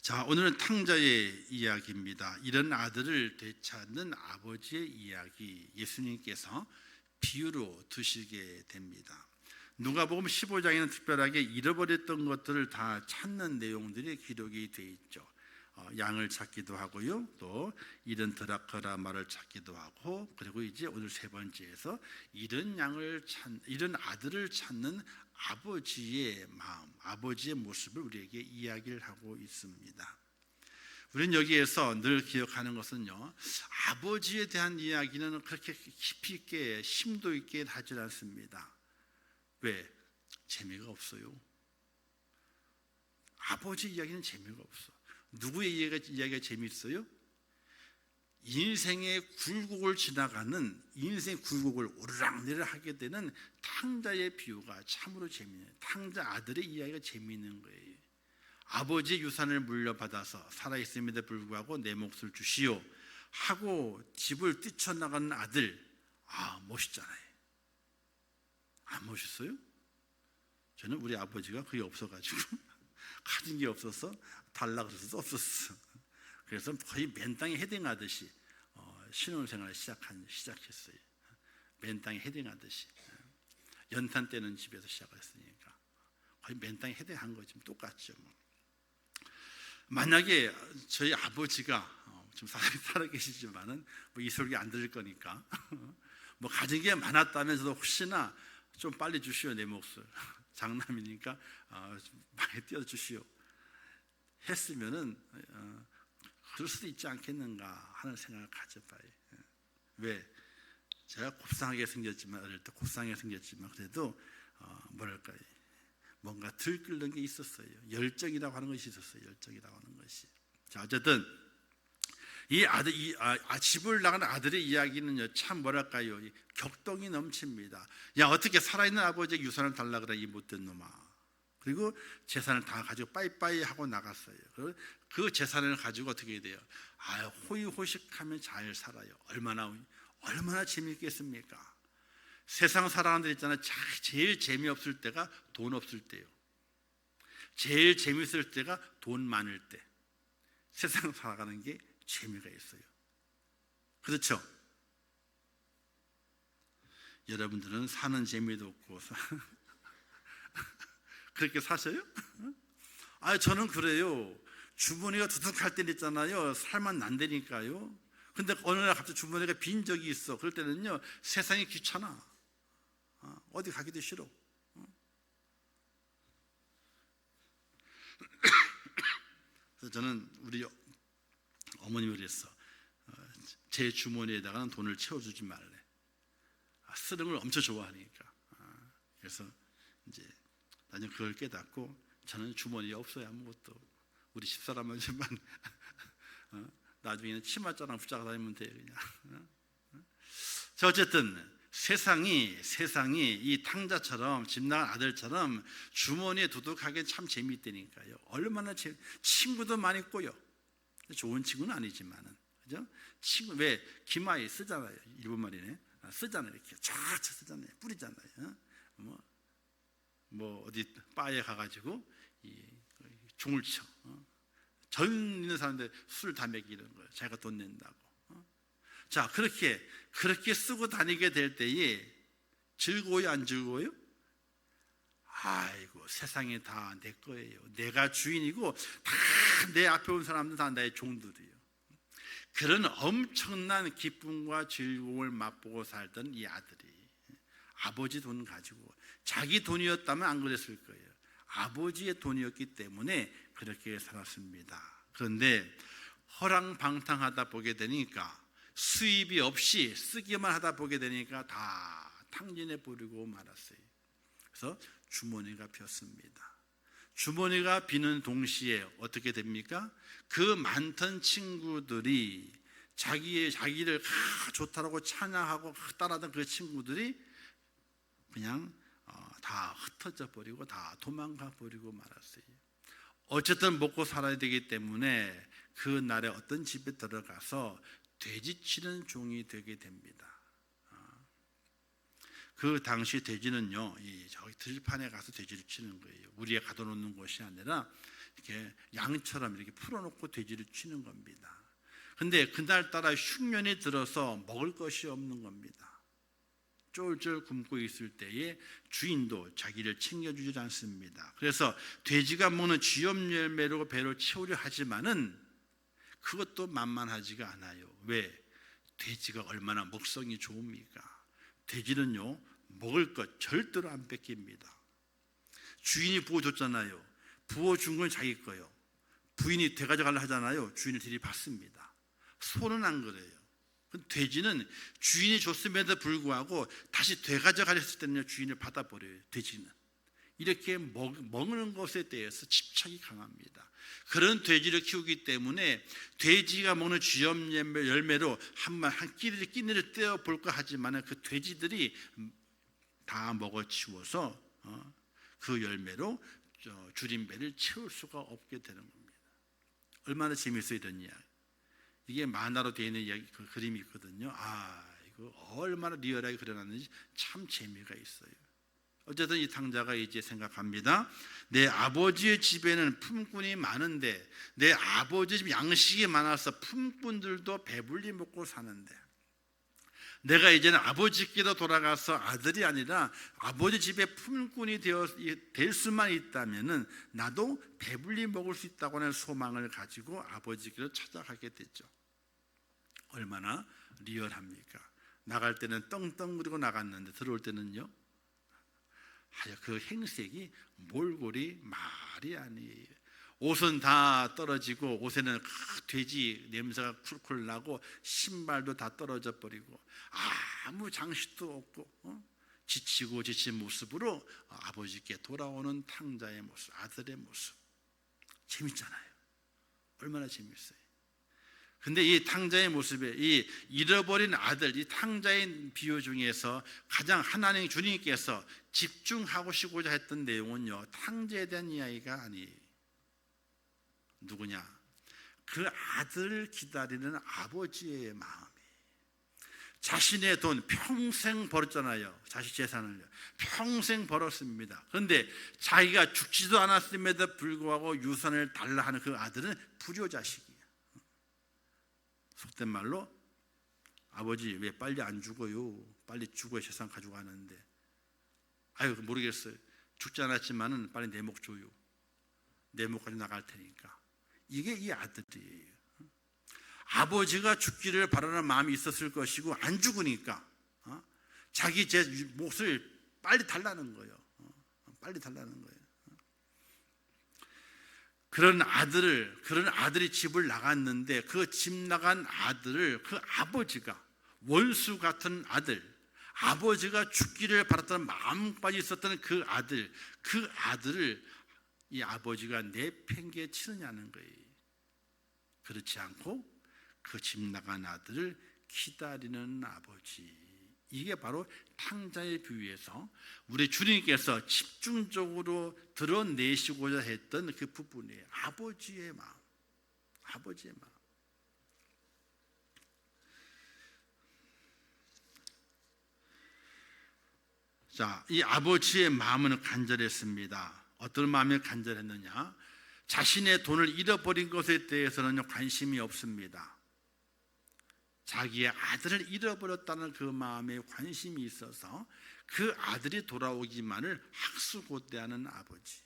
자, 오늘은 탕자의 이야기입니다. 이런 아들을 되찾는 아버지의 이야기, 예수님께서 비유로 두시게 됩니다. 누가복음 15장에는 특별하게 잃어버렸던 것들을 다 찾는 내용들이 기록이 되어 있죠. 양을 찾기도 하고요, 또 잃은 드라크라 말을 찾기도 하고, 그리고 이제 오늘 세 번째에서 잃은 아들을 찾는 아버지의 마음, 아버지의 모습을 우리에게 이야기를 하고 있습니다. 우리는 여기에서 늘 기억하는 것은요, 아버지에 대한 이야기는 그렇게 깊이 있게 심도 있게 하지 않습니다. 왜? 재미가 없어요. 아버지 이야기는 재미가 없어. 누구의 이야기가 재미있어요? 인생의 굴곡을 지나가는, 인생의 굴곡을 오르락내리락 하게 되는 탕자의 비유가 참으로 재미있는, 탕자 아들의 이야기가 재미있는 거예요. 아버지의 유산을 물려받아서 살아있음에도 불구하고 내 몫을 주시오 하고 집을 뛰쳐나가는 아들, 멋있잖아요. 안 멋있어요? 저는 우리 아버지가 그게 없어가지고 가진 게 없어서 달라 그래서 없었어. 그래서 거의 맨 땅에 헤딩하듯이 신혼생활을 시작했어요. 맨 땅에 헤딩하듯이. 연탄 떼는 집에서 시작했으니까 거의 맨 땅에 헤딩한 거지. 똑같죠. 만약에 저희 아버지가 좀 살아 계시지만은 이 소리 안 들을 거니까 가진 게 많았다면서도 혹시나 좀 빨리 주시오 내 몫을, 장남이니까 많이 띄워주시오 했으면은 그럴 수도 있지 않겠는가 하는 생각을 가져봐요. 왜? 제가 곱상하게 생겼지만, 어릴 때 곱상하게 생겼지만 그래도 뭐랄까요, 뭔가 들끓는 게 있었어요. 열정이라고 하는 것이 있었어요. 열정이라고 하는 것이. 자, 어쨌든 집을 나가는 아들의 이야기는요, 참 뭐랄까요, 격동이 넘칩니다. 야, 어떻게 살아있는 아버지의 유산을 달라 그래 이 못된 놈아. 그리고 재산을 다 가지고 빠이빠이 하고 나갔어요. 그 재산을 가지고 어떻게 돼요? 호의호식하면 잘 살아요. 얼마나 재미있겠습니까? 세상 살아가는 데 있잖아요. 제일 재미없을 때가 돈 없을 때요. 제일 재미있을 때가 돈 많을 때. 세상 살아가는 게 재미가 있어요. 그렇죠? 여러분들은 사는 재미도 없고 그렇게 사셔요? 저는 그래요. 주머니가 두둑할 때 있잖아요. 살만 난다니까요. 근데 어느 날 갑자기 주머니가 빈 적이 있어. 그럴 때는요, 세상이 귀찮아. 어디 가기도 싫어. 그래서 저는 우리 어머님이 그랬어. 제 주머니에다가는 돈을 채워주지 말래. 쓰는 걸 엄청 좋아하니까. 그래서 이제 나중에 그걸 깨닫고 저는 주머니에 없어요. 아무것도. 우리 집사람은 나중에는 치맛자랑 붙잡아 다니면 돼요. 그냥. 자, 어쨌든 세상이 이 탕자처럼, 집 나간 아들처럼 주머니에 두둑하게 참 재미있다니까요. 얼마나 친구도 많이 꼬여. 좋은 친구는 아니지만은, 그죠? 친구, 왜? 기마에 쓰잖아요. 일본 말이네. 쓰잖아요. 이렇게 쫙 쓰잖아요. 뿌리잖아요. 어디 바에 가가지고 종을 쳐. 전 있는 사람들 술 다 먹이는 거예요. 자기가 돈 낸다고. 자, 그렇게 쓰고 다니게 될 때에 즐거워요, 안 즐거워요? 아이고, 세상이 다 내 거예요. 내가 주인이고 다 내 앞에 온 사람들 다 나의 종들이에요. 그런 엄청난 기쁨과 즐거움을 맛보고 살던 이 아들이 아버지 돈 가지고, 자기 돈이었다면 안 그랬을 거예요. 아버지의 돈이었기 때문에 그렇게 살았습니다. 그런데 허랑방탕하다 보게 되니까, 수입이 없이 쓰기만 하다 보게 되니까 다 탕진해 버리고 말았어요. 그래서 주머니가 비었습니다. 주머니가 비는 동시에 어떻게 됩니까? 그 많던 친구들이 자기를 좋다라고 찬양하고 따라하던 그 친구들이 그냥 다 흩어져 버리고 다 도망가 버리고 말았어요. 어쨌든 먹고 살아야 되기 때문에 그 날에 어떤 집에 들어가서 돼지치는 종이 되게 됩니다. 그 당시 돼지는요, 저기 들판에 가서 돼지를 치는 거예요. 우리에 가둬놓는 곳이 아니라 이렇게 양처럼 이렇게 풀어놓고 돼지를 치는 겁니다. 근데 그날따라 흉년이 들어서 먹을 것이 없는 겁니다. 쫄쫄 굶고 있을 때에 주인도 자기를 챙겨주지 않습니다. 그래서 돼지가 먹는 쥐염 열매로 배를 채우려 하지만은 그것도 만만하지가 않아요. 왜? 돼지가 얼마나 먹성이 좋습니까? 돼지는요, 먹을 것 절대로 안 뺏깁니다. 주인이 부어줬잖아요. 부어준 건 자기 거예요. 부인이 되가져가려 하잖아요. 주인을 들이받습니다. 소는 안 그래요. 돼지는 주인이 줬음에도 불구하고 다시 되가져가려 했을 때는 주인을 받아버려요. 돼지는 이렇게 먹는 것에 대해서 집착이 강합니다. 그런 돼지를 키우기 때문에 돼지가 먹는 쥐염 열매로 한 끼니를 떼어볼까 하지만 그 돼지들이 다 먹어치워서 그 열매로 줄인 배를 채울 수가 없게 되는 겁니다. 얼마나 재밌어요, 이런 이야기. 이게 만화로 되어 있는 이야기, 그 그림이 있거든요. 이거 얼마나 리얼하게 그려놨는지 참 재미가 있어요. 어쨌든 이 탕자가 이제 생각합니다. 내 아버지의 집에는 품꾼이 많은데, 내 아버지 집 양식이 많아서 품꾼들도 배불리 먹고 사는데, 내가 이제는 아버지께로 돌아가서 아들이 아니라 아버지 집에 품꾼이 될 수만 있다면은 나도 배불리 먹을 수 있다고 하는 소망을 가지고 아버지께로 찾아가게 됐죠. 얼마나 리얼합니까? 나갈 때는 떵떵거리고 나갔는데 들어올 때는요, 그 행색이 몰골이 말이 아니에요. 옷은 다 떨어지고, 옷에는 돼지 냄새가 쿨쿨 나고, 신발도 다 떨어져 버리고, 아무 장식도 없고, 지치고 지친 모습으로 아버지께 돌아오는 탕자의 모습, 아들의 모습. 재밌잖아요. 얼마나 재밌어요. 근데 이 탕자의 모습에 이 잃어버린 아들, 이 탕자의 비유 중에서 가장 하나님 주님께서 집중하시고자 했던 내용은요, 탕자에 대한 이야기가 아니에요. 누구냐? 그 아들을 기다리는 아버지의 마음이. 자신의 돈 평생 벌었잖아요. 자식 재산을요, 평생 벌었습니다. 그런데 자기가 죽지도 않았음에도 불구하고 유산을 달라 하는 그 아들은 불효자식이에요. 속된 말로, 아버지 왜 빨리 안 죽어요? 빨리 죽어야 재산 가져가는데. 모르겠어요. 죽지 않았지만은 빨리 내 목 줘요. 내 목까지 나갈 테니까. 이게 이 아들이에요. 아버지가 죽기를 바라는 마음이 있었을 것이고, 안 죽으니까 자기 제 몫을 빨리 달라는 거예요. 빨리 달라는 거예요. 그런 아들이 집을 나갔는데, 그 집 나간 아들을 그 아버지가, 원수 같은 아들, 아버지가 죽기를 바랐던 마음까지 있었던 그 아들을 이 아버지가 내팽개치느냐는 거예요. 그렇지 않고 그 집 나간 아들을 기다리는 아버지. 이게 바로 탕자의 비유에서 우리 주님께서 집중적으로 드러내시고자 했던 그 부분이에요. 아버지의 마음. 아버지의 마음. 자, 이 아버지의 마음은 간절했습니다. 어떤 마음이 간절했느냐? 자신의 돈을 잃어버린 것에 대해서는 관심이 없습니다. 자기의 아들을 잃어버렸다는 그 마음에 관심이 있어서 그 아들이 돌아오기만을 학수고대하는 아버지.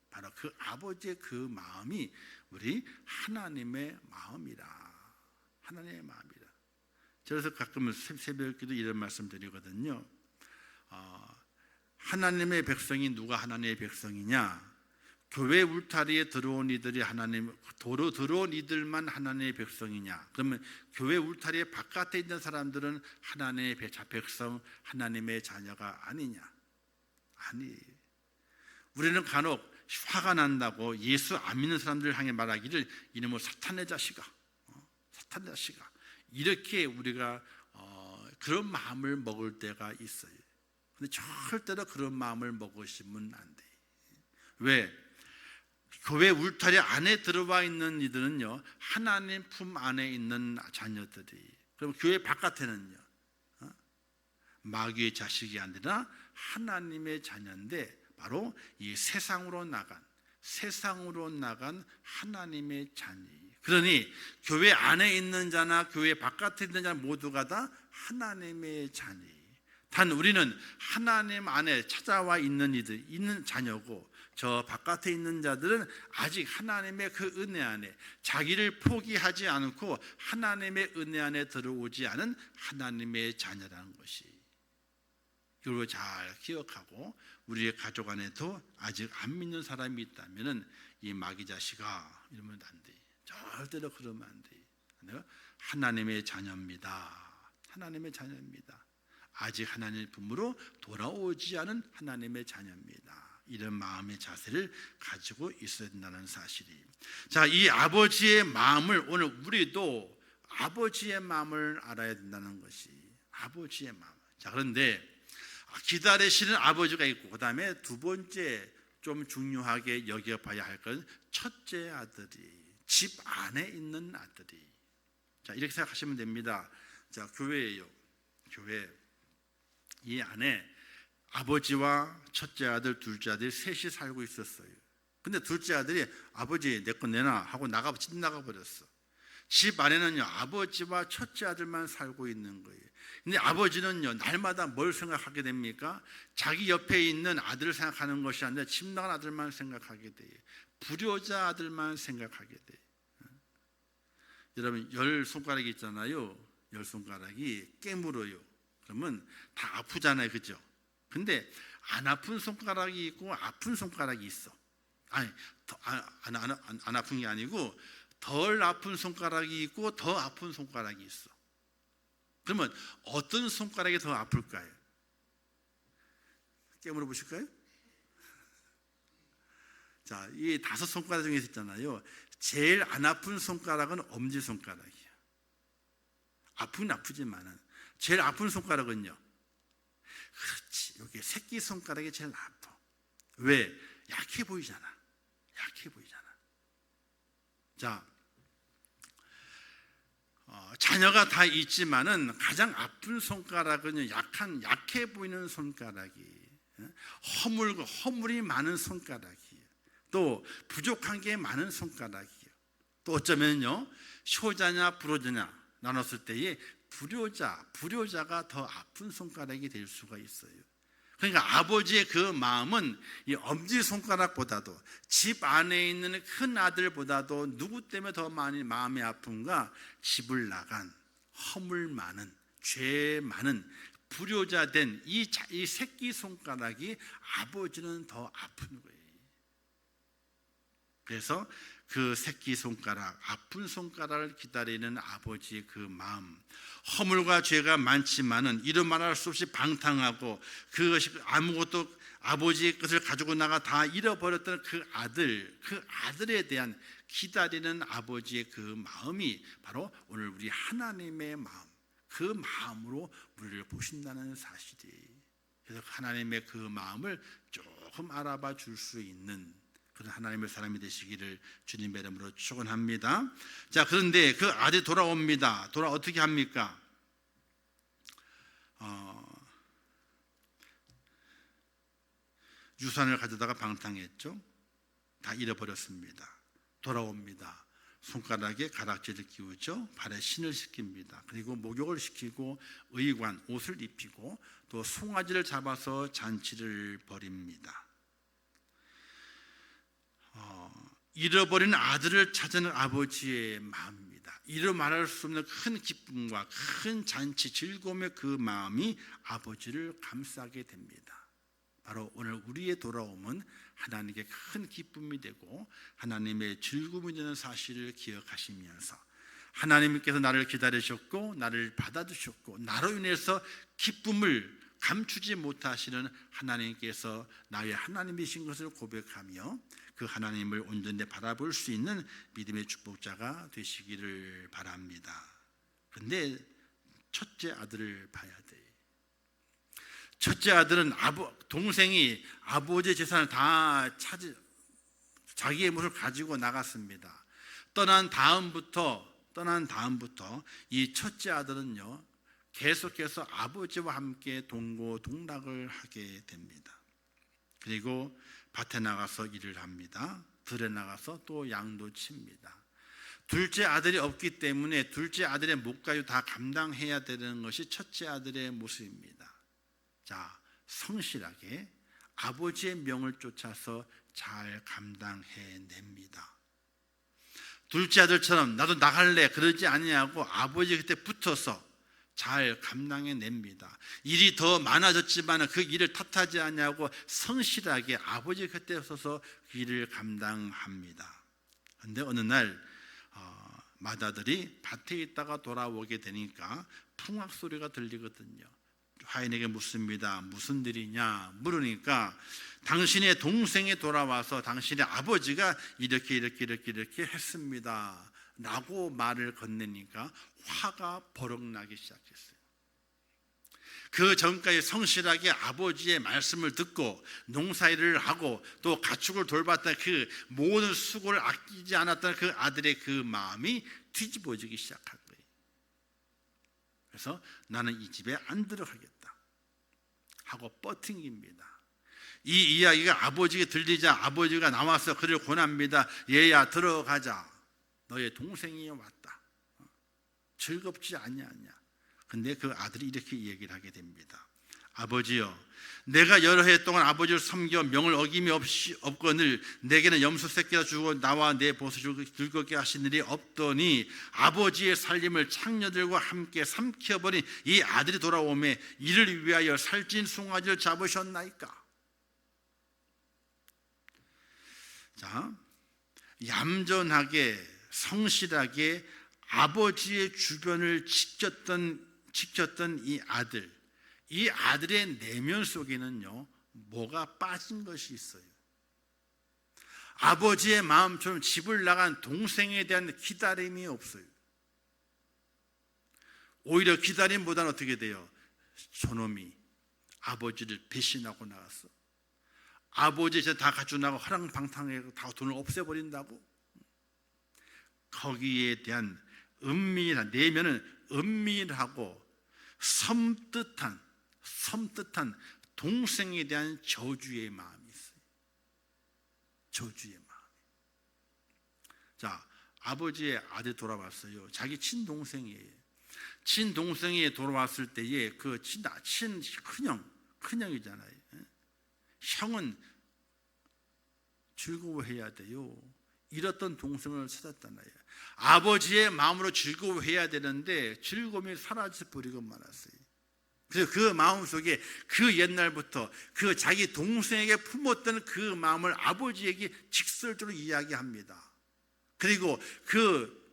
바로 그 아버지의 그 마음이 우리 하나님의 마음이라. 하나님의 마음이라. 그래서 가끔 새벽기도 이런 말씀 드리거든요. 하나님의 백성이 누가 하나님의 백성이냐? 교회 울타리에 들어온 이들이 도로 들어온 이들만 하나님의 백성이냐? 그러면 교회 울타리에 바깥에 있는 사람들은 하나님의 백성, 하나님의 자녀가 아니냐? 아니. 우리는 간혹 화가 난다고 예수 안 믿는 사람들 향해 말하기를, 이놈의 사탄의 자식아, 사탄의 자식아, 이렇게 우리가 그런 마음을 먹을 때가 있어요. 근데 절대로 그런 마음을 먹으시면 안 돼요. 왜? 교회 울타리 안에 들어와 있는 이들은요, 하나님 품 안에 있는 자녀들이. 그럼 교회 바깥에는요, 마귀의 자식이 아니라 하나님의 자녀인데, 바로 이 세상으로 나간, 세상으로 나간 하나님의 자녀예요. 그러니 교회 안에 있는 자나 교회 바깥에 있는 자 모두가 다 하나님의 자녀예요. 단 우리는 하나님 안에 찾아와 있는 이들, 있는 자녀고, 저 바깥에 있는 자들은 아직 하나님의 그 은혜 안에 자기를 포기하지 않고 하나님의 은혜 안에 들어오지 않은 하나님의 자녀라는 것이, 이걸 잘 기억하고 우리의 가족 안에도 아직 안 믿는 사람이 있다면 이 마귀 자식아 이러면 안 돼. 절대로 그러면 안 돼. 내가 하나님의 자녀입니다. 하나님의 자녀입니다. 아직 하나님의 품으로 돌아오지 않은 하나님의 자녀입니다. 이런 마음의 자세를 가지고 있어야 된다는 사실이. 자, 이 아버지의 마음을 오늘 우리도 아버지의 마음을 알아야 된다는 것이, 아버지의 마음. 자, 그런데 기다리시는 아버지가 있고, 그 다음에 두 번째 좀 중요하게 여겨봐야 할 건 첫째 아들이, 집 안에 있는 아들이. 자, 이렇게 생각하시면 됩니다. 자, 교회예요. 교회. 이 안에 아버지와 첫째 아들, 둘째 아들 셋이 살고 있었어요. 근데 둘째 아들이 아버지 내 거 내놔 하고 집 나가버렸어. 집 안에는요 아버지와 첫째 아들만 살고 있는 거예요. 근데 아버지는요 날마다 뭘 생각하게 됩니까? 자기 옆에 있는 아들을 생각하는 것이 아니라 집 나간 아들만 생각하게 돼요. 불효자 아들만 생각하게 돼요. 여러분 10손가락이 있잖아요. 10손가락이 깨물어요. 그러면 다 아프잖아요, 그죠? 근데 안 아픈 손가락이 있고 아픈 손가락이 있어. 아니, 안 아픈 게 아니고 덜 아픈 손가락이 있고 더 아픈 손가락이 있어. 그러면 어떤 손가락이 더 아플까요? 깨물어 보실까요? 자, 이 5손가락 중에 있잖아요. 제일 안 아픈 손가락은 엄지손가락이에요. 아프긴 아프지만은 제일 아픈 손가락은요, 그렇지, 여기 새끼손가락이 제일 아파. 왜? 약해 보이잖아. 약해 보이잖아. 자, 자녀가 다 있지만은 가장 아픈 손가락은 약해 보이는 손가락이, 허물이 많은 손가락이에요. 또 부족한 게 많은 손가락이에요. 또 어쩌면요, 효자냐 불효자냐 나눴을 때에 불효자가 더 아픈 손가락이 될 수가 있어요. 그러니까 아버지의 그 마음은 이 엄지손가락보다도 집 안에 있는 큰 아들보다도 누구 때문에 더 많이 마음이 아픈가? 집을 나간 허물 많은, 죄 많은 불효자된 이 새끼손가락이 아버지는 더 아픈 거예요. 그래서 그 새끼손가락, 아픈 손가락을 기다리는 아버지의 그 마음, 허물과 죄가 많지만은 이루 말할 수 없이 방탕하고 그것이 아무것도 아버지의 것을 가지고 나가 다 잃어버렸던 그 아들에 대한 기다리는 아버지의 그 마음이 바로 오늘 우리 하나님의 마음, 그 마음으로 우리를 보신다는 사실이에요. 그래서 하나님의 그 마음을 조금 알아봐 줄 수 있는 그런 하나님의 사람이 되시기를 주님의 이름으로 축원합니다. 자, 그런데 그 아들이 돌아옵니다. 어떻게 합니까? 유산을 가져다가 방탕했죠. 다 잃어버렸습니다. 돌아옵니다. 손가락에 가락지를 끼우죠. 발에 신을 시킵니다. 그리고 목욕을 시키고 의관, 옷을 입히고 또 송아지를 잡아서 잔치를 벌입니다. 잃어버린 아들을 찾는 아버지의 마음입니다. 이루 말할 수 없는 큰 기쁨과 큰 잔치, 즐거움의 그 마음이 아버지를 감싸게 됩니다. 바로 오늘 우리의 돌아옴은 하나님께 큰 기쁨이 되고 하나님의 즐거움이 되는 사실을 기억하시면서 하나님께서 나를 기다리셨고 나를 받아주셨고 나로 인해서 기쁨을 감추지 못하시는 하나님께서 나의 하나님이신 것을 고백하며 그 하나님을 온전히 바라볼 수 있는 믿음의 축복자가 되시기를 바랍니다. 그런데 첫째 아들을 봐야 돼요. 첫째 아들은 동생이 아버지의 재산을 다 자기의 모습을 가지고 나갔습니다. 떠난 다음부터 이 첫째 아들은요 계속해서 아버지와 함께 동고동락을 하게 됩니다. 그리고 밭에 나가서 일을 합니다. 들에 나가서 또 양도 칩니다. 둘째 아들이 없기 때문에 둘째 아들의 몫까지 다 감당해야 되는 것이 첫째 아들의 모습입니다. 자, 성실하게 아버지의 명을 쫓아서 잘 감당해냅니다. 둘째 아들처럼 나도 나갈래 그러지 아니하고 아버지 그때 붙어서 잘 감당해냅니다. 일이 더 많아졌지만 그 일을 탓하지 아니하고 성실하게 아버지 곁에 서서 그 일을 감당합니다. 그런데 어느 날 맏아들이 밭에 있다가 돌아오게 되니까 풍악 소리가 들리거든요. 화인에게 묻습니다. 무슨 일이냐 물으니까 당신의 동생이 돌아와서 당신의 아버지가 이렇게 했습니다 라고 말을 건네니까 화가 버럭 나기 시작했어요. 그 전까지 성실하게 아버지의 말씀을 듣고 농사일을 하고 또 가축을 돌봤던 그 모든 수고를 아끼지 않았던 그 아들의 그 마음이 뒤집어지기 시작한 거예요. 그래서 나는 이 집에 안 들어가겠다 하고 뻗팅깁니다. 이 이야기가 아버지에게 들리자 아버지가 나와서 그를 권합니다. 얘야 들어가자. 너의 동생이 왔다. 즐겁지 않냐. 근데 그 아들이 이렇게 얘기를 하게 됩니다. 아버지여, 내가 여러 해 동안 아버지를 섬겨 명을 어김이 없거늘 내게는 염소 새끼가 주고 나와 내 보수를 즐겁게 하신 일이 없더니 아버지의 살림을 창녀들과 함께 삼켜버린 이 아들이 돌아오매 이를 위하여 살찐 송아지를 잡으셨나이까. 자, 얌전하게 성실하게 아버지의 주변을 지켰던 이 아들의 내면 속에는요 뭐가 빠진 것이 있어요. 아버지의 마음처럼 집을 나간 동생에 대한 기다림이 없어요. 오히려 기다림보다는 어떻게 돼요? 저놈이 아버지를 배신하고 나갔어. 아버지 이제 다 가지고 나가고 허랑방탕하게 다 돈을 없애버린다고? 거기에 대한 은밀한 내면은 은밀하고 섬뜩한 동생에 대한 저주의 마음이 있어요. 저주의 마음. 자, 아버지의 아들 돌아왔어요. 자기 친동생이에요. 친동생이 돌아왔을 때에 그 큰형이잖아요. 형은 즐거워해야 돼요. 잃었던 동생을 찾았잖아요. 아버지의 마음으로 즐거워해야 되는데 즐거움이 사라져 버리고 말았어요. 그래서 그 마음속에 그 옛날부터 그 자기 동생에게 품었던 그 마음을 아버지에게 직설적으로 이야기합니다. 그리고 그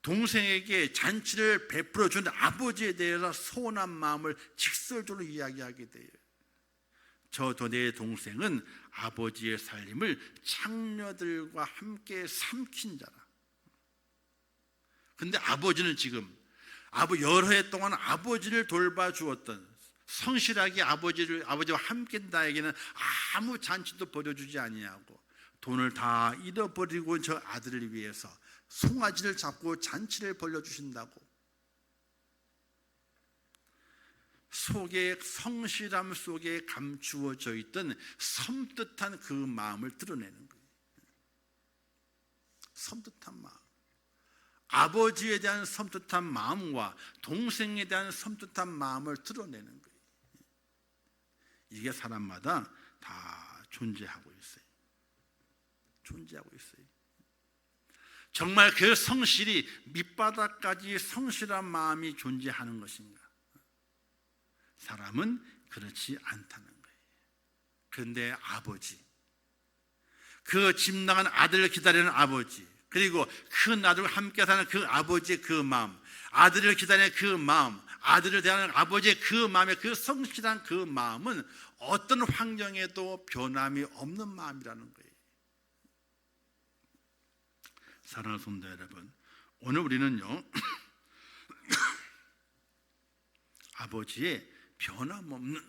동생에게 잔치를 베풀어 준 아버지에 대해서 서운한 마음을 직설적으로 이야기하게 돼요. 저도 내 동생은 아버지의 살림을 창녀들과 함께 삼킨 자라. 근데 아버지는 지금 여러 해 동안 아버지를 돌봐주었던 성실하게 아버지와 함께 나에게는 아무 잔치도 벌여주지 아니하고 돈을 다 잃어버리고 저 아들을 위해서 송아지를 잡고 잔치를 벌려주신다고. 속에 성실함 속에 감추어져 있던 섬뜩한 그 마음을 드러내는 거예요. 섬뜩한 마음. 아버지에 대한 섬뜩한 마음과 동생에 대한 섬뜩한 마음을 드러내는 거예요. 이게 사람마다 다 존재하고 있어요. 존재하고 있어요. 정말 그 성실이 밑바닥까지 성실한 마음이 존재하는 것인가? 사람은 그렇지 않다는 거예요. 그런데 아버지, 그 집 나간 아들을 기다리는 아버지, 그리고 큰 아들과 함께 사는 그 아버지의 그 마음, 아들을 기다리는 그 마음, 아들을 대하는 아버지의 그 마음의 그 성실한 그 마음은 어떤 환경에도 변함이 없는 마음이라는 거예요. 사랑하는 성도 여러분, 오늘 우리는요 아버지의 변함없는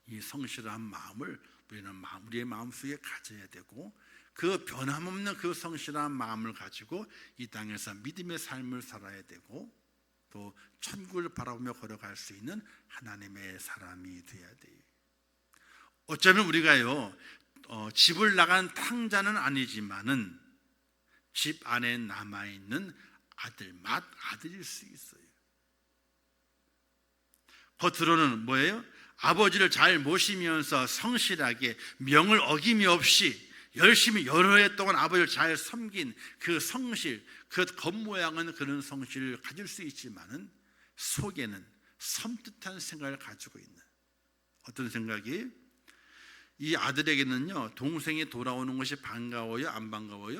이 성실한 마음을 우리는 우리의 마음속에 가져야 되고, 그 변함없는 그 성실한 마음을 가지고 이 땅에서 믿음의 삶을 살아야 되고, 또 천국을 바라보며 걸어갈 수 있는 하나님의 사람이 되어야 돼요. 어쩌면 우리가요 집을 나간 탕자는 아니지만은 집 안에 남아있는 맏아들일 수 있어요. 겉으로는 뭐예요? 아버지를 잘 모시면서 성실하게 명을 어김이 없이 열심히 여러 해 동안 아버지를 잘 섬긴 그 성실, 그 겉모양은 그런 성실을 가질 수 있지만은 속에는 섬뜩한 생각을 가지고 있는, 어떤 생각이? 이 아들에게는요, 동생이 돌아오는 것이 반가워요? 안 반가워요?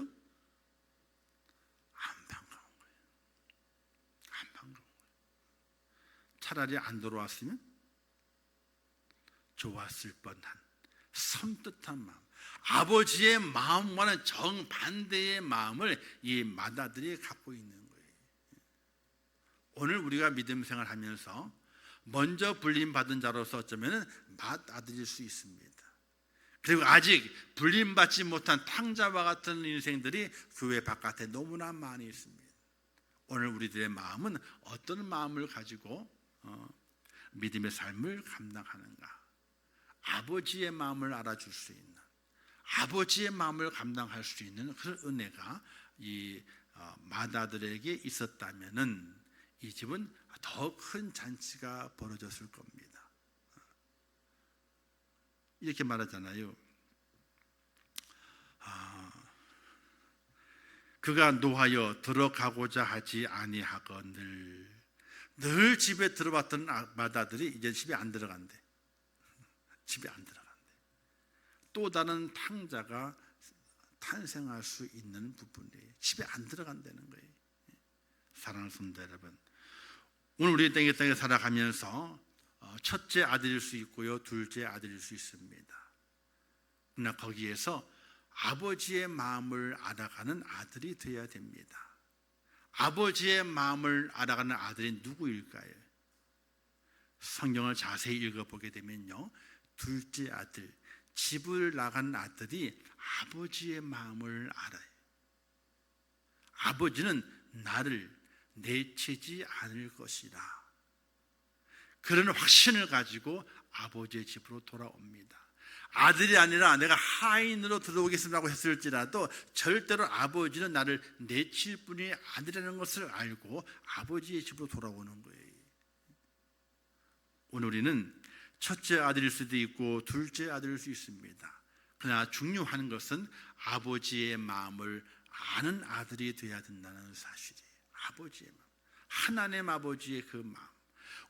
안 반가운 거예요. 안 반가운 거예요. 차라리 안 돌아왔으면 좋았을 뻔한 섬뜩한 마음, 아버지의 마음과는 정반대의 마음을 이 맏아들이 갖고 있는 거예요. 오늘 우리가 믿음 생활하면서 먼저 불림받은 자로서 어쩌면 맏아들일 수 있습니다. 그리고 아직 불림받지 못한 탕자와 같은 인생들이 교회 바깥에 너무나 많이 있습니다. 오늘 우리들의 마음은 어떤 마음을 가지고 믿음의 삶을 감당하는가? 아버지의 마음을 알아줄 수 있는, 아버지의 마음을 감당할 수 있는 그런 은혜가 이 맏아들에게 있었다면은 이 집은 더 큰 잔치가 벌어졌을 겁니다. 이렇게 말하잖아요. 그가 노하여 들어가고자 하지 아니하거늘. 늘 집에 들어왔던 맏아들이 이제 집에 안 들어간대. 집에 안 들어간대. 또 다른 탕자가 탄생할 수 있는 부분이에요. 집에 안 들어간다는 거예요. 사랑하는 성도 여러분, 오늘 우리 땅에 살아가면서 첫째 아들일 수 있고요, 둘째 아들일 수 있습니다. 그러나 거기에서 아버지의 마음을 알아가는 아들이 되어야 됩니다. 아버지의 마음을 알아가는 아들이 누구일까요? 성경을 자세히 읽어보게 되면요, 둘째 아들, 집을 나간 아들이 아버지의 마음을 알아요. 아버지는 나를 내치지 않을 것이라, 그런 확신을 가지고 아버지의 집으로 돌아옵니다. 아들이 아니라 내가 하인으로 들어오겠습니다고 했을지라도 절대로 아버지는 나를 내칠 분이 아니라는 것을 알고 아버지의 집으로 돌아오는 거예요. 오늘 우리는 첫째 아들일 수도 있고 둘째 아들일 수 있습니다. 그러나 중요한 것은 아버지의 마음을 아는 아들이 되어야 된다는 사실이에요. 아버지의 마음, 하나님 아버지의 그 마음.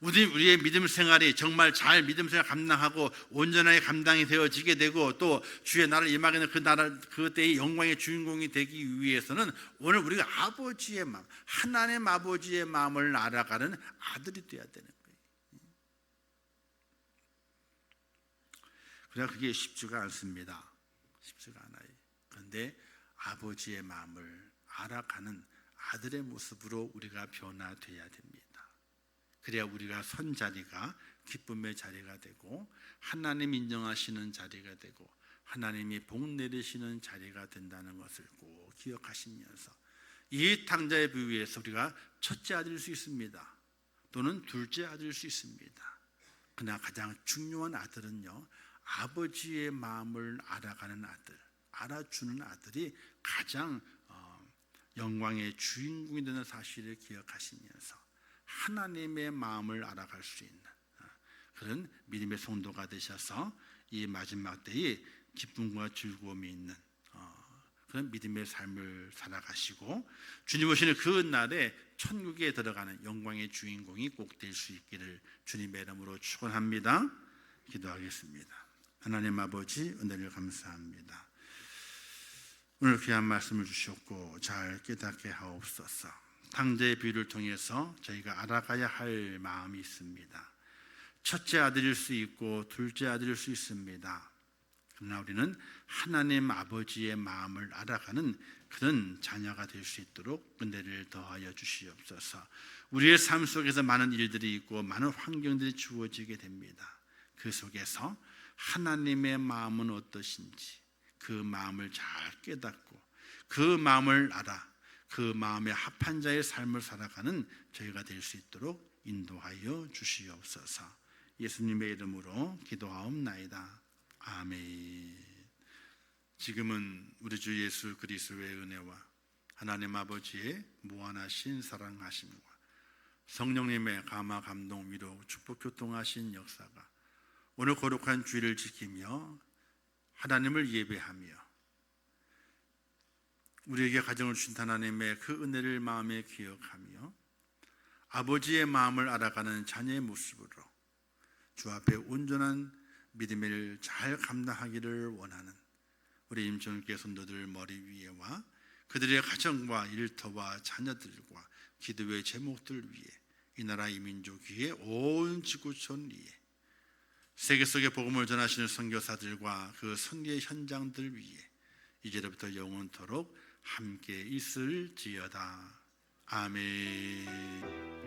우리의 믿음 생활이 정말 잘 믿음 생활 감당하고 온전하게 감당이 되어지게 되고 또 주의 나라를 임하게 되는 그 나라, 그때의 영광의 주인공이 되기 위해서는 오늘 우리가 아버지의 마음, 하나님 아버지의 마음을 알아가는 아들이 되어야 되는 거예요. 그러나 그게 쉽지가 않습니다. 쉽지가 않아요. 그런데 아버지의 마음을 알아가는 아들의 모습으로 우리가 변화되어야 됩니다. 그래야 우리가 선 자리가 기쁨의 자리가 되고 하나님 인정하시는 자리가 되고 하나님이 복 내리시는 자리가 된다는 것을 꼭 기억하시면서 이 탕자의 비유에서 우리가 첫째 아들일 수 있습니다. 또는 둘째 아들일 수 있습니다. 그러나 가장 중요한 아들은요, 아버지의 마음을 알아가는 아들, 알아주는 아들이 가장 영광의 주인공이 되는 사실을 기억하시면서 하나님의 마음을 알아갈 수 있는 그런 믿음의 성도가 되셔서 이 마지막 때에 기쁨과 즐거움이 있는 그런 믿음의 삶을 살아가시고 주님 오시는 그 날에 천국에 들어가는 영광의 주인공이 꼭 될 수 있기를 주님의 이름으로 축원합니다. 기도하겠습니다. 하나님 아버지, 은혜를 감사합니다. 오늘 귀한 말씀을 주셨고 잘 깨닫게 하옵소서. 탕자의 비유를 통해서 저희가 알아가야 할 마음이 있습니다. 첫째 아들일 수 있고 둘째 아들일 수 있습니다. 그러나 우리는 하나님 아버지의 마음을 알아가는 그런 자녀가 될 수 있도록 은혜를 더하여 주시옵소서. 우리의 삶 속에서 많은 일들이 있고 많은 환경들이 주어지게 됩니다. 그 속에서 하나님의 마음은 어떠신지 그 마음을 잘 깨닫고 그 마음을 알아 그 마음에 합한 자의 삶을 살아가는 저희가 될 수 있도록 인도하여 주시옵소서. 예수님의 이름으로 기도하옵나이다. 아멘. 지금은 우리 주 예수 그리스도의 은혜와 하나님 아버지의 무한하신 사랑하심과 성령님의 감화 감동 위로 축복 교통하신 역사가 오늘 거룩한 주일을 지키며 하나님을 예배하며 우리에게 가정을 주신 하나님의 그 은혜를 마음에 기억하며 아버지의 마음을 알아가는 자녀의 모습으로 주 앞에 온전한 믿음을 잘 감당하기를 원하는 우리 임종교회 성도들 머리 위에와 그들의 가정과 일터와 자녀들과 기도의 제목들 위에 이 나라 이 민족 위에 온 지구촌 위에 세계 속의 복음을 전하시는 선교사들과 그 선교의 현장들 위에 이제부터 영원토록 함께 있을지어다. 아멘.